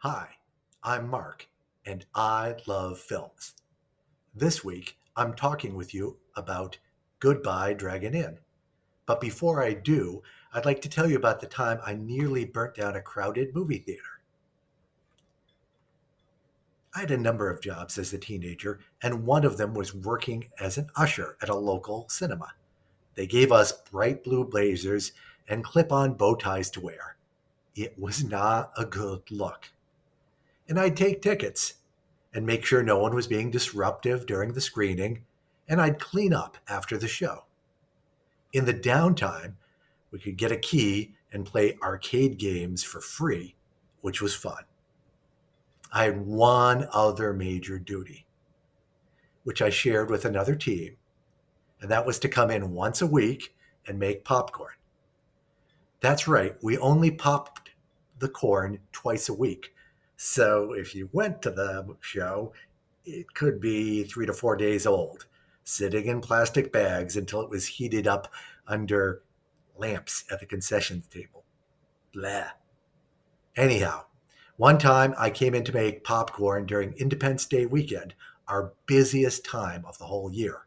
Hi, I'm Mark, and I love films. This week, I'm talking with you about Goodbye Dragon Inn. But before I do, I'd like to tell you about the time I nearly burnt down a crowded movie theater. I had a number of jobs as a teenager, and one of them was working as an usher at a local cinema. They gave us bright blue blazers and clip on bow ties to wear. It was not a good look. And I'd take tickets and make sure no one was being disruptive during the screening, and I'd clean up after the show. In the downtime, we could get a key and play arcade games for free, which was fun. I had one other major duty, which I shared with another team, and that was to come in once a week and make popcorn. That's right, we only popped the corn twice a week. So if you went to the show, it could be 3 to 4 days old, sitting in plastic bags until it was heated up under lamps at the concessions table. Blah. Anyhow, one time I came in to make popcorn during Independence Day weekend, our busiest time of the whole year.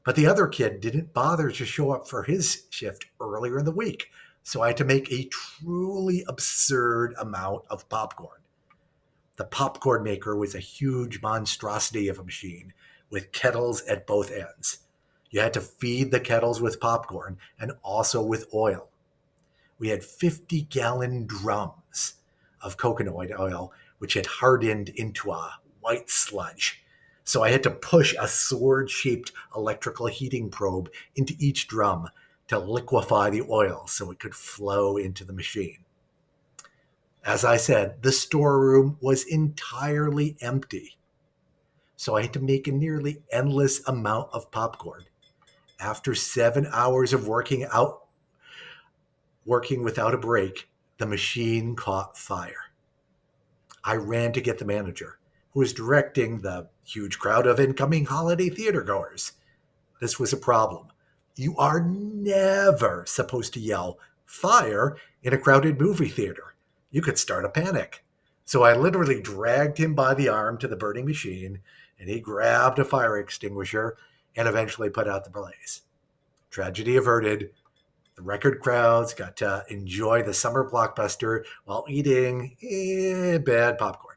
But the other kid didn't bother to show up for his shift earlier in the week, so I had to make a truly absurd amount of popcorn. The popcorn maker was a huge monstrosity of a machine with kettles at both ends. You had to feed the kettles with popcorn and also with oil. We had 50-gallon drums of coconut oil, which had hardened into a white sludge. So I had to push a sword shaped electrical heating probe into each drum to liquefy the oil so it could flow into the machine. As I said, the storeroom was entirely empty. So I had to make a nearly endless amount of popcorn. After 7 hours of working without a break, the machine caught fire. I ran to get the manager, who was directing the huge crowd of incoming holiday theater goers. This was a problem. You are never supposed to yell fire in a crowded movie theater. You could start a panic. So I literally dragged him by the arm to the burning machine, and he grabbed a fire extinguisher and eventually put out the blaze. Tragedy averted. The record crowds got to enjoy the summer blockbuster while eating bad popcorn.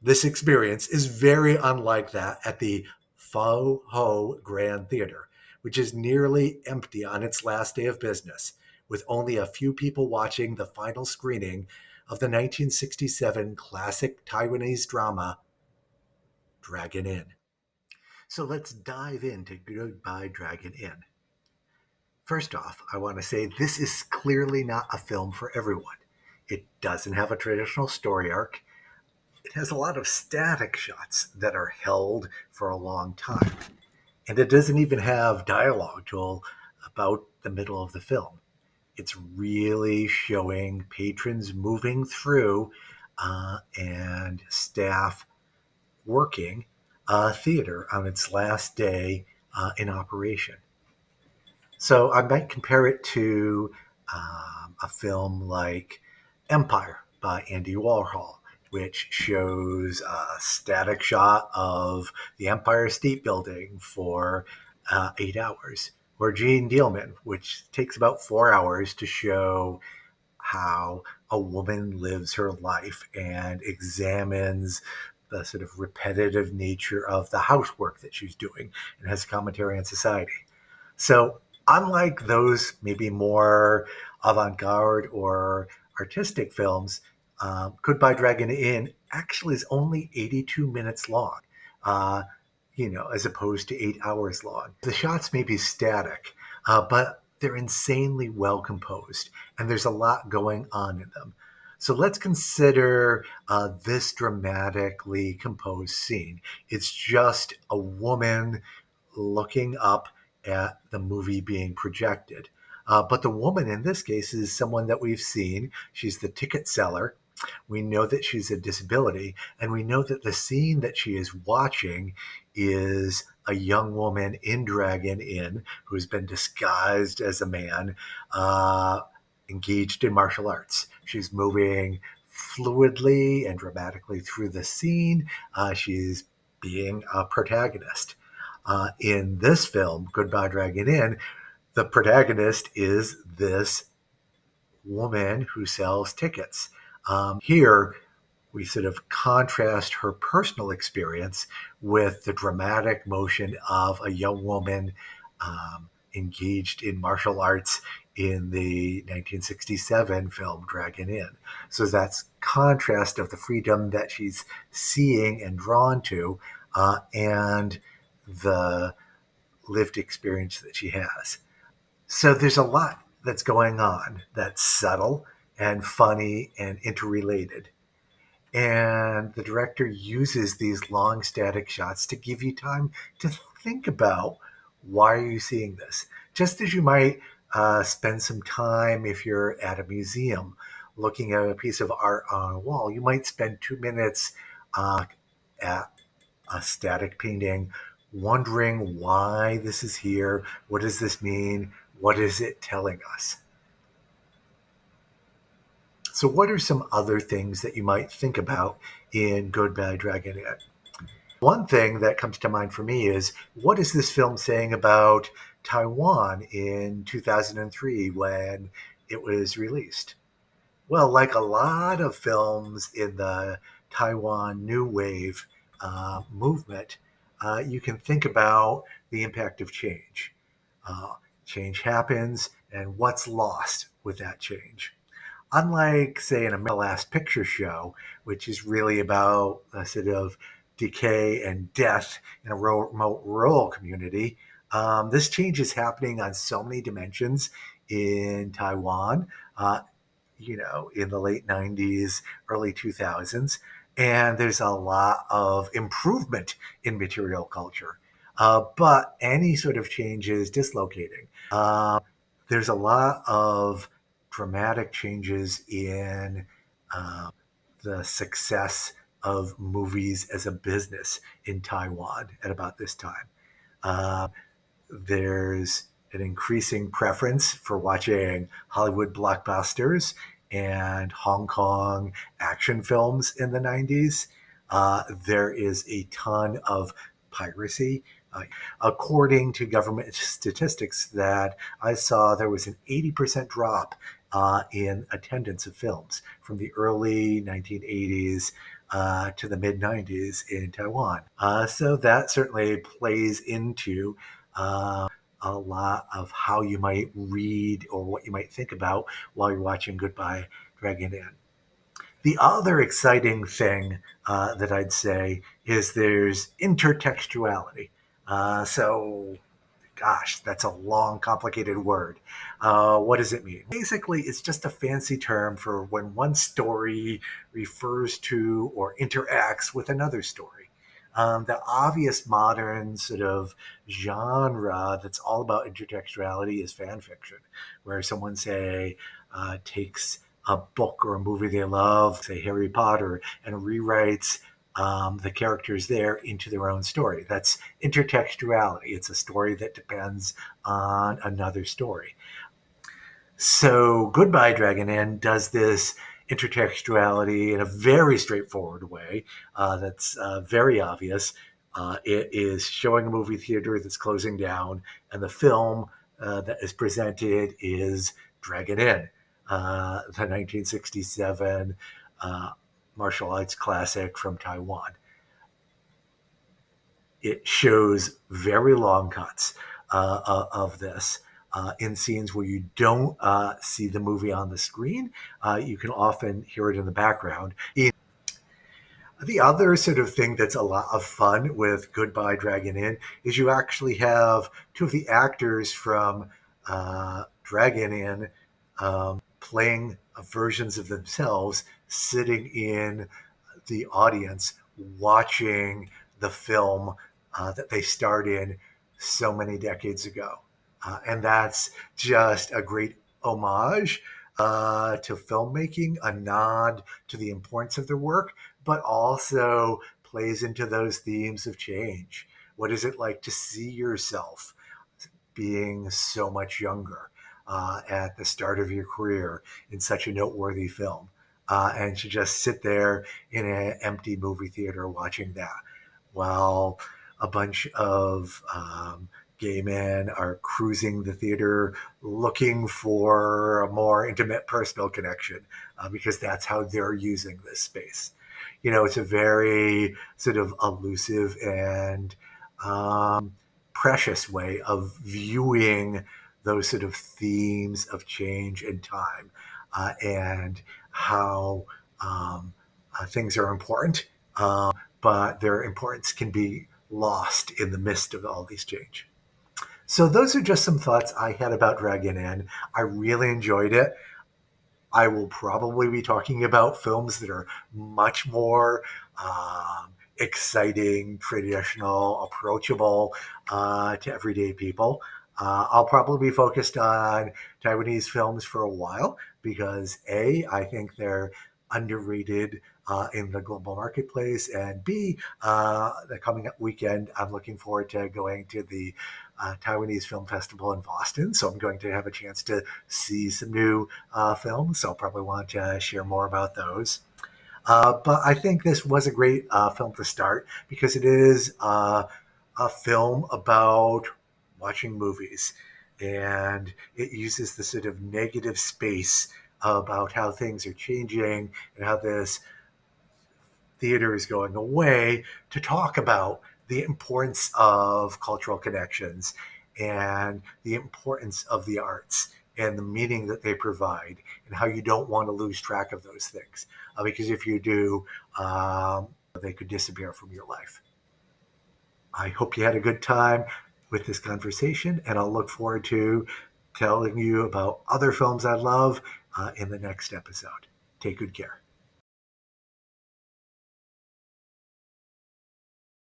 This experience is very unlike that at the Faux Ho Grand Theater, which is nearly empty on its last day of business, with only a few people watching the final screening of the 1967 classic Taiwanese drama, Dragon Inn. So let's dive into Goodbye Dragon Inn. First off, I want to say this is clearly not a film for everyone. It doesn't have a traditional story arc. It has a lot of static shots that are held for a long time. And it doesn't even have dialogue till about the middle of the film. It's really showing patrons moving through and staff working a theater on its last day in operation. So I might compare it to a film like Empire by Andy Warhol, which shows a static shot of the Empire State Building for 8 hours, or Jean Dielman, which takes about 4 hours to show how a woman lives her life and examines the sort of repetitive nature of the housework that she's doing and has commentary on society. So, unlike those maybe more avant garde or artistic films, Goodbye Dragon Inn actually is only 82 minutes long, uh, as opposed to 8 hours long. The shots may be static, but they're insanely well composed, and there's a lot going on in them. So let's consider this dramatically composed scene. It's just a woman looking up at the movie being projected. But the woman in this case is someone that we've seen. She's the ticket seller. We know that she's a disability, and we know that the scene that she is watching is a young woman in Dragon Inn who's been disguised as a man, engaged in martial arts. She's moving fluidly and dramatically through the scene. She's being a protagonist. In this film, Goodbye Dragon Inn, the protagonist is this woman who sells tickets. Here, we sort of contrast her personal experience with the dramatic motion of a young woman engaged in martial arts in the 1967 film Dragon Inn. So that's contrast of the freedom that she's seeing and drawn to, and the lived experience that she has. So there's a lot that's going on that's subtle and funny and interrelated. And the director uses these long static shots to give you time to think about, why are you seeing this? Just as you might spend some time if you're at a museum looking at a piece of art on a wall. You might spend 2 minutes at a static painting wondering why this is here. What does this mean? What is it telling us? So, what are some other things that you might think about in Goodbye Dragon Inn? One thing that comes to mind for me is, what is this film saying about Taiwan in 2003 when it was released? Well, like a lot of films in the Taiwan New Wave movement, you can think about the impact of change. Change happens, and what's lost with that change? Unlike, say, an American Last Picture Show, which is really about a sort of decay and death in a remote rural community, this change is happening on so many dimensions in Taiwan. In the late 90s, early 2000s. And there's a lot of improvement in material culture. But any sort of change is dislocating. There's a lot of dramatic changes in the success of movies as a business in Taiwan at about this time. Uh, there's an increasing preference for watching Hollywood blockbusters and Hong Kong action films in the 90s. There is a ton of piracy. According to government statistics that I saw, there was an 80% drop in attendance of films from the early 1980s to the mid 90s in Taiwan. So that certainly plays into a lot of how you might read or what you might think about while you're watching Goodbye Dragon Inn. The other exciting thing that I'd say is there's intertextuality. So, gosh, that's a long, complicated word. What does it mean? Basically, it's just a fancy term for when one story refers to or interacts with another story. The obvious modern sort of genre that's all about intertextuality is fan fiction, where someone, say, takes a book or a movie they love, say Harry Potter, and rewrites the characters there into their own story. That's intertextuality. It's a story that depends on another story. So Goodbye Dragon Inn does this intertextuality in a very straightforward way that's very obvious. It is showing a movie theater that's closing down, and the film that is presented is Dragon Inn, the 1967 martial arts classic from Taiwan. It shows very long cuts of this. In scenes where you don't see the movie on the screen, you can often hear it in the background. The other sort of thing that's a lot of fun with Goodbye Dragon Inn is you actually have two of the actors from Dragon Inn playing versions of themselves sitting in the audience watching the film that they starred in so many decades ago. And that's just a great homage to filmmaking, a nod to the importance of their work, but also plays into those themes of change. What is it like to see yourself being so much younger? at the start of your career in such a noteworthy film. And to just sit there in an empty movie theater watching that while a bunch of gay men are cruising the theater looking for a more intimate personal connection because that's how they're using this space. It's a very sort of elusive and precious way of viewing those sort of themes of change and time and how things are important, but their importance can be lost in the midst of all these change. So those are just some thoughts I had about Dragon Inn. I really enjoyed it. I will probably be talking about films that are much more exciting, traditional, approachable to everyday people. I'll probably be focused on Taiwanese films for a while because A, I think they're underrated in the global marketplace, and B, the coming up weekend, I'm looking forward to going to the Taiwanese Film Festival in Boston. So I'm going to have a chance to see some new films. So I'll probably want to share more about those. But I think this was a great film to start because it is a film about watching movies. And it uses the sort of negative space about how things are changing and how this theater is going away to talk about the importance of cultural connections and the importance of the arts and the meaning that they provide and how you don't want to lose track of those things because if you do, they could disappear from your life. I hope you had a good time with this conversation, and I'll look forward to telling you about other films I love in the next episode. Take good care.